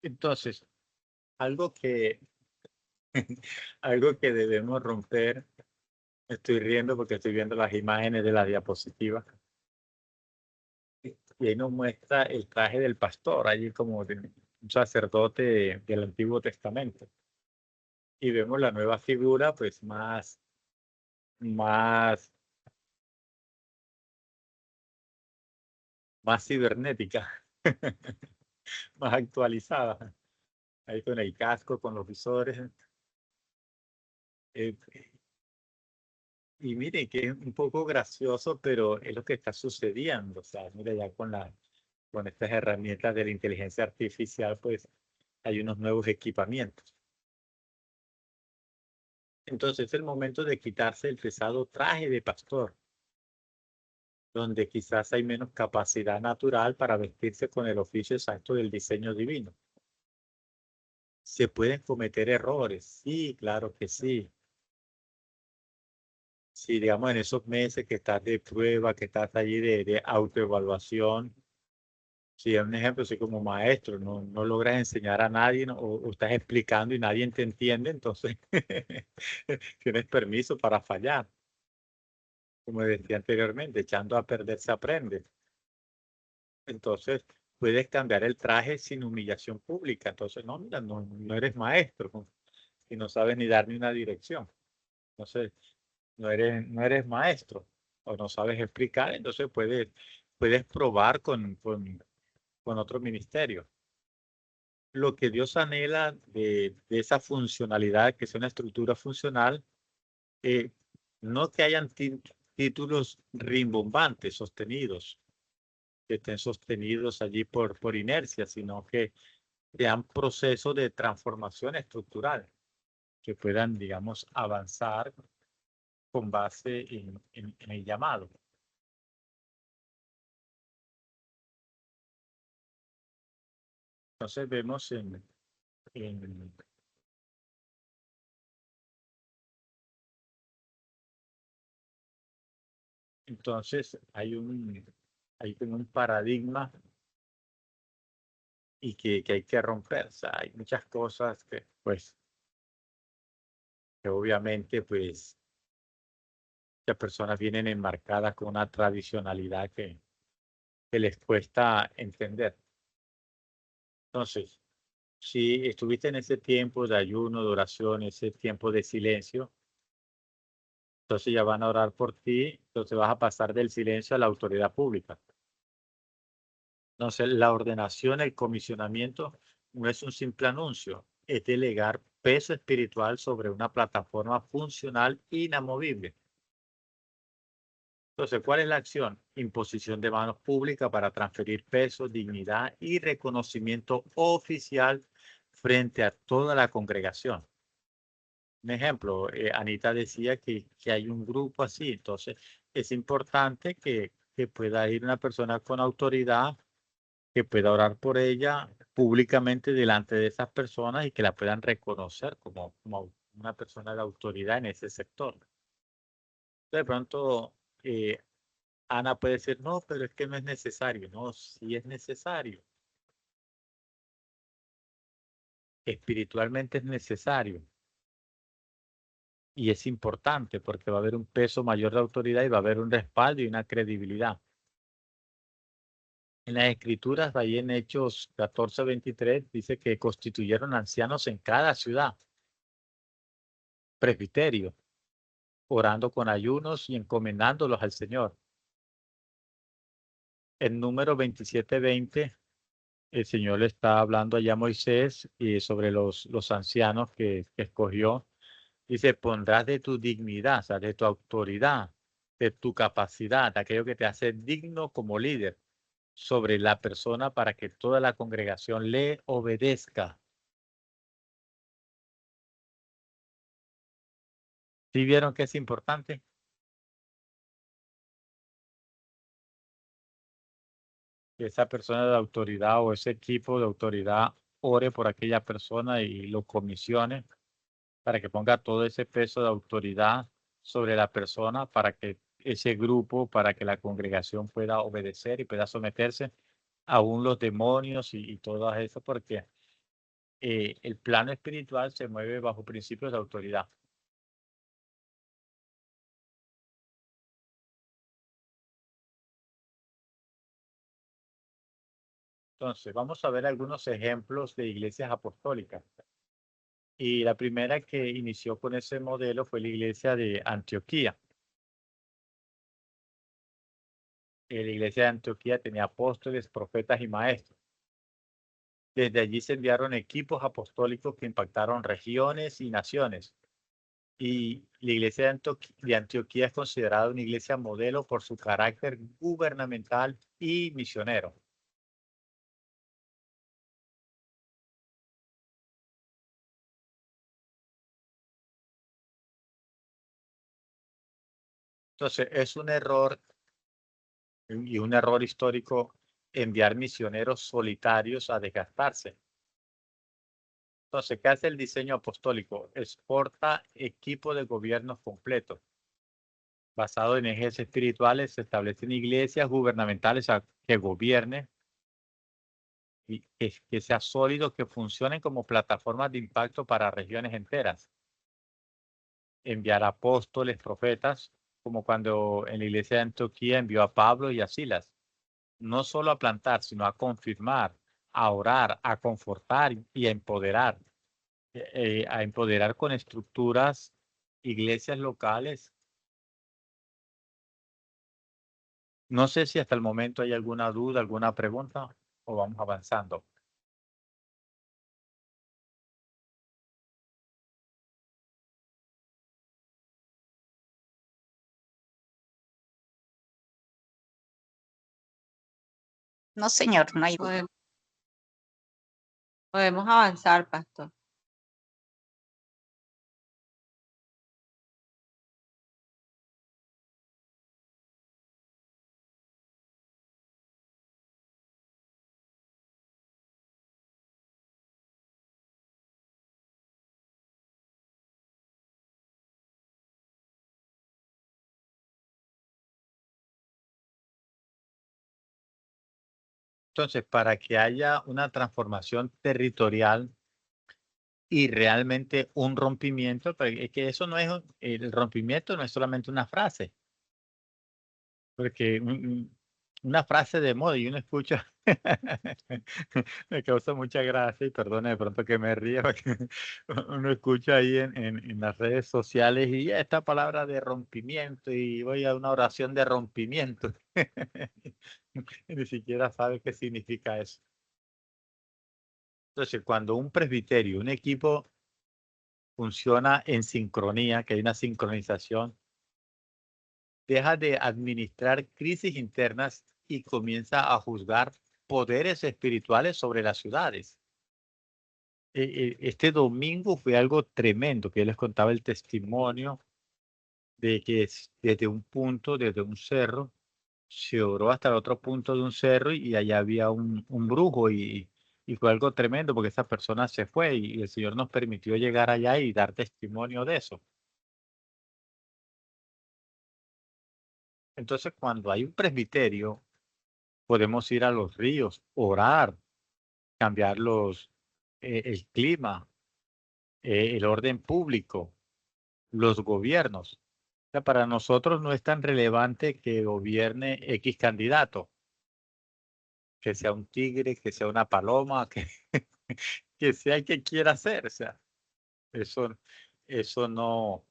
Entonces, algo que, algo que debemos romper, estoy riendo porque estoy viendo las imágenes de la diapositiva. Y ahí nos muestra el traje del pastor, allí como de un sacerdote del Antiguo Testamento. Y vemos la nueva figura, pues más cibernética, más actualizada. Ahí con el casco, con los visores. Eh, y mire que es un poco gracioso, pero es lo que está sucediendo. O sea, mire, ya con estas herramientas de la inteligencia artificial, pues hay unos nuevos equipamientos. Entonces es el momento de quitarse el pesado traje de pastor, donde quizás hay menos capacidad natural para vestirse con el oficio exacto del diseño divino. ¿Se pueden cometer errores? Sí, claro que sí. Si, digamos, en esos meses que estás de prueba, que estás allí de autoevaluación, si es un ejemplo, si como maestro no logras enseñar a nadie, ¿no? o estás explicando y nadie te entiende, entonces tienes permiso para fallar. Como decía anteriormente, echando a perder se aprende. Entonces, puedes cambiar el traje sin humillación pública. Entonces, no, mira, no eres maestro y no sabes ni dar ni una dirección. Entonces, no eres maestro o no sabes explicar, entonces puedes probar con otro ministerio. Lo que Dios anhela de esa funcionalidad, que sea una estructura funcional, no que hayan títulos rimbombantes, sostenidos, estén sostenidos allí por inercia, sino que sean procesos de transformación estructural que puedan, digamos, avanzar con base en el llamado. Entonces vemos entonces hay como un paradigma y que hay que romper. O sea, hay muchas cosas que, pues, que obviamente, pues, las personas vienen enmarcadas con una tradicionalidad que les cuesta entender. Entonces, si estuviste en ese tiempo de ayuno, de oración, ese tiempo de silencio, entonces ya van a orar por ti, entonces vas a pasar del silencio a la autoridad pública. Entonces, la ordenación, el comisionamiento no es un simple anuncio, es delegar peso espiritual sobre una plataforma funcional inamovible. Entonces, ¿cuál es la acción? Imposición de manos públicas para transferir peso, dignidad y reconocimiento oficial frente a toda la congregación. Un ejemplo, Anita decía que hay un grupo así, entonces es importante que pueda ir una persona con autoridad, que pueda orar por ella públicamente delante de esas personas y que la puedan reconocer como una persona de autoridad en ese sector. De pronto, Ana puede decir, no, pero es que no es necesario. No, sí es necesario. Espiritualmente es necesario. Y es importante porque va a haber un peso mayor de autoridad y va a haber un respaldo y una credibilidad. En las escrituras, ahí en Hechos 14:23, dice que constituyeron ancianos en cada ciudad, presbiterio, orando con ayunos y encomendándolos al Señor. En número 27:20, el Señor le está hablando allá a Moisés y sobre los ancianos que escogió. Dice, pondrás de tu dignidad, o sea, de tu autoridad, de tu capacidad, aquello que te hace digno como líder sobre la persona para que toda la congregación le obedezca. ¿Sí vieron que es importante? Que esa persona de autoridad o ese equipo de autoridad ore por aquella persona y lo comisione para que ponga todo ese peso de autoridad sobre la persona para que ese grupo, para que la congregación pueda obedecer y pueda someterse aún los demonios y todo eso, porque el plano espiritual se mueve bajo principios de autoridad. Entonces, vamos a ver algunos ejemplos de iglesias apostólicas. Y la primera que inició con ese modelo fue la iglesia de Antioquía. La iglesia de Antioquía tenía apóstoles, profetas y maestros. Desde allí se enviaron equipos apostólicos que impactaron regiones y naciones. Y la iglesia de Antioquía es considerada una iglesia modelo por su carácter gubernamental y misionero. Entonces, es un error y un error histórico enviar misioneros solitarios a desgastarse. Entonces, ¿qué hace el diseño apostólico? Exporta equipo de gobiernos completos. Basado en ejes espirituales, se establecen iglesias gubernamentales que gobiernen y que sea sólido, que funcionen como plataformas de impacto para regiones enteras. Enviar apóstoles, profetas, como cuando en la iglesia de Antioquía envió a Pablo y a Silas, no solo a plantar, sino a confirmar, a orar, a confortar y a empoderar con estructuras, iglesias locales. No sé si hasta el momento hay alguna duda, alguna pregunta o vamos avanzando. No, señor, no hay duda. Podemos avanzar, pastor. Entonces, para que haya una transformación territorial y realmente un rompimiento, pero es que eso no es, el rompimiento no es solamente una frase, porque una frase de moda y uno escucha, me causa mucha gracia y perdone de pronto que me ría, porque uno escucha ahí en las redes sociales y esta palabra de rompimiento y voy a una oración de rompimiento. Y ni siquiera sabe qué significa eso. Entonces, cuando un presbiterio, un equipo funciona en sincronía, que hay una sincronización, deja de administrar crisis internas y comienza a juzgar poderes espirituales sobre las ciudades. Este domingo fue algo tremendo, que yo les contaba el testimonio de que desde un punto, desde un cerro, se oró hasta el otro punto de un cerro y allá había un brujo y fue algo tremendo porque esa persona se fue y el Señor nos permitió llegar allá y dar testimonio de eso. Entonces, cuando hay un presbiterio, podemos ir a los ríos, orar, cambiar el clima, el orden público, los gobiernos. O sea, para nosotros no es tan relevante que gobierne X candidato, que sea un tigre, que sea una paloma, que sea el que quiera ser. O sea, eso no.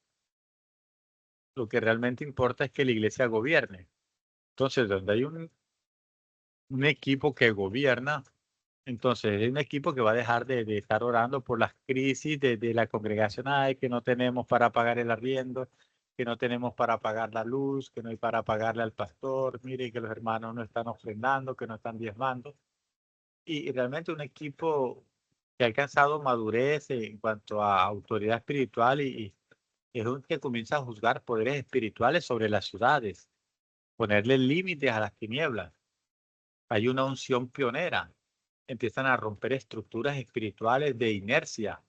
Lo que realmente importa es que la iglesia gobierne. Entonces, donde hay un equipo que gobierna, entonces es un equipo que va a dejar de estar orando por las crisis de la congregación, ay, que no tenemos para pagar el arriendo, que no tenemos para pagar la luz, que no hay para pagarle al pastor, mire que los hermanos no están ofrendando, que no están diezmando. Y realmente un equipo que ha alcanzado madurez en cuanto a autoridad espiritual y es un que comienza a juzgar poderes espirituales sobre las ciudades, ponerle límites a las tinieblas. Hay una unción pionera. Empiezan a romper estructuras espirituales de inercia,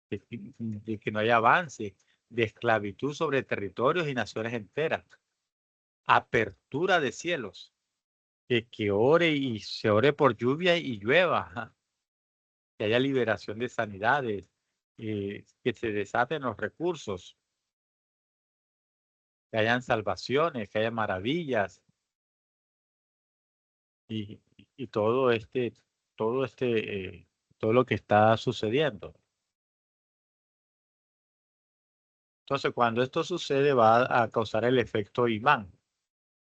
de que no hay avance, de esclavitud sobre territorios y naciones enteras. Apertura de cielos, que ore y se ore por lluvia y llueva, que haya liberación de sanidades, que se desaten los recursos, que hayan salvaciones, que haya maravillas y, y todo lo que está sucediendo. Entonces, cuando esto sucede, va a causar el efecto imán.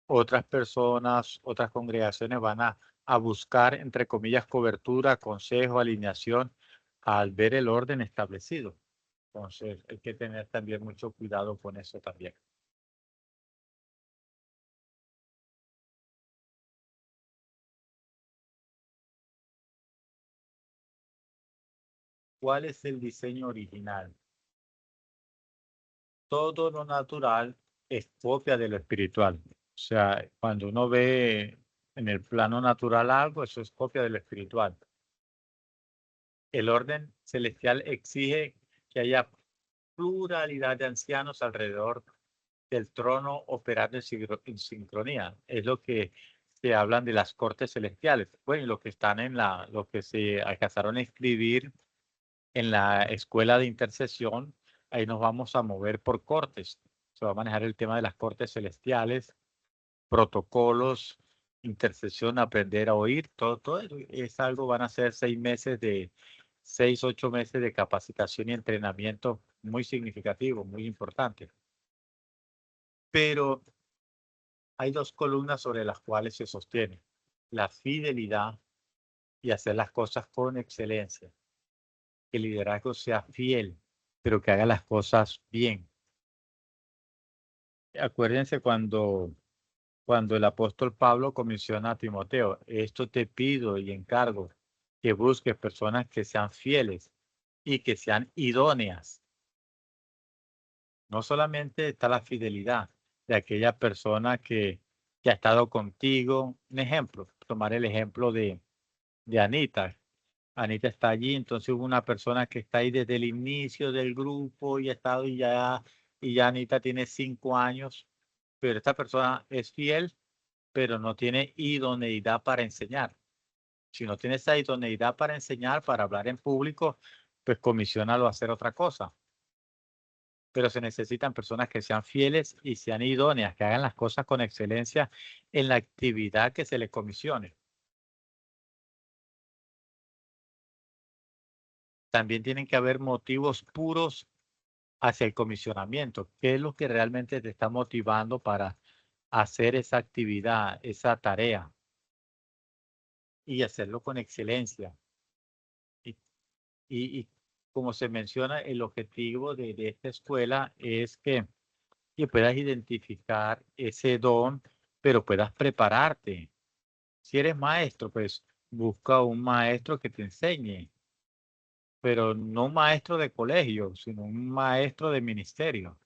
Otras personas, otras congregaciones van a buscar, entre comillas, cobertura, consejo, alineación, al ver el orden establecido. Entonces, hay que tener también mucho cuidado con eso también. ¿Cuál es el diseño original? Todo lo natural es copia de lo espiritual. O sea, cuando uno ve en el plano natural algo, eso es copia de lo espiritual. El orden celestial exige que haya pluralidad de ancianos alrededor del trono operando en sincronía. Es lo que se hablan de las cortes celestiales. Bueno, y lo que están lo que se alcanzaron a escribir en la escuela de intercesión, ahí nos vamos a mover por cortes. Se va a manejar el tema de las cortes celestiales, protocolos, intercesión, aprender a oír, todo eso es algo, van a ser 6 meses 8 meses de capacitación y entrenamiento muy significativo, muy importante. Pero hay dos columnas sobre las cuales se sostiene: la fidelidad y hacer las cosas con excelencia. Que el liderazgo sea fiel, pero que haga las cosas bien. Acuérdense cuando cuando el apóstol Pablo comisiona a Timoteo, esto te pido y encargo, que busques personas que sean fieles y que sean idóneas. No solamente está la fidelidad de aquella persona que ha estado contigo. Un ejemplo, tomar el ejemplo de Anita. Anita está allí, entonces hubo una persona que está ahí desde el inicio del grupo y ha estado y ya Anita tiene 5 años, pero esta persona es fiel, pero no tiene idoneidad para enseñar. Si no tiene esa idoneidad para enseñar, para hablar en público, pues comisionalo a hacer otra cosa. Pero se necesitan personas que sean fieles y sean idóneas, que hagan las cosas con excelencia en la actividad que se les comisione. También tienen que haber motivos puros hacia el comisionamiento. ¿Qué es lo que realmente te está motivando para hacer esa actividad, esa tarea? Y hacerlo con excelencia. Y como se menciona, el objetivo de esta escuela es que puedas identificar ese don, pero puedas prepararte. Si eres maestro, pues busca un maestro que te enseñe, pero no un maestro de colegio, sino un maestro de ministerio.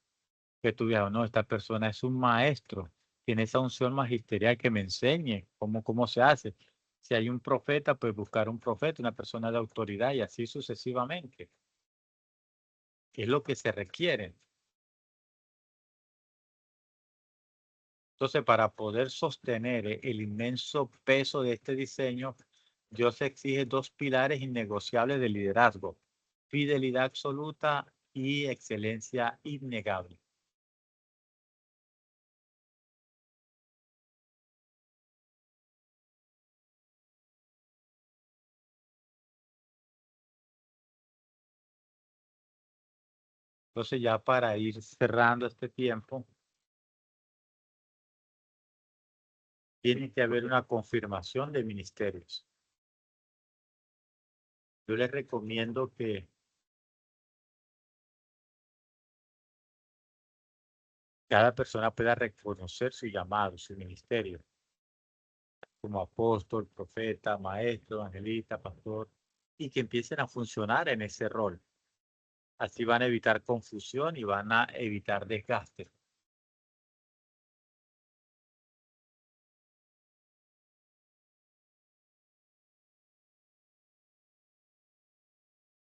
Que tú digas, no, esta persona es un maestro, tiene esa unción magisterial que me enseñe cómo se hace. Si hay un profeta, pues buscar un profeta, una persona de autoridad y así sucesivamente. Es lo que se requiere. Entonces, para poder sostener el inmenso peso de este diseño, Dios exige 2 pilares innegociables de liderazgo: fidelidad absoluta y excelencia innegable. Entonces, ya para ir cerrando este tiempo, tiene que haber una confirmación de ministerios. Yo les recomiendo que cada persona pueda reconocer su llamado, su ministerio, como apóstol, profeta, maestro, evangelista, pastor, y que empiecen a funcionar en ese rol. Así van a evitar confusión y van a evitar desgaste.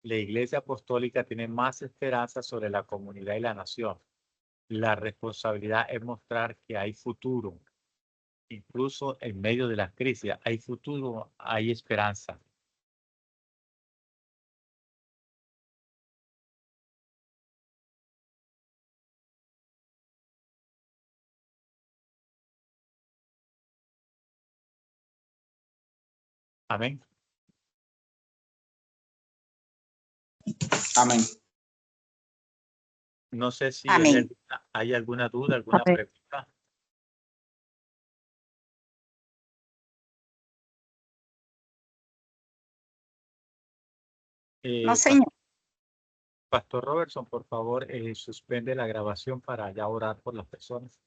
La Iglesia Apostólica tiene más esperanza sobre la comunidad y la nación. La responsabilidad es mostrar que hay futuro. Incluso en medio de la crisis, hay futuro, hay esperanza. Amén. Amén. No sé si Amén. hay alguna duda, alguna Amén. pregunta. No, señor. Pastor Robertson, por favor, suspende la grabación para ya orar por las personas.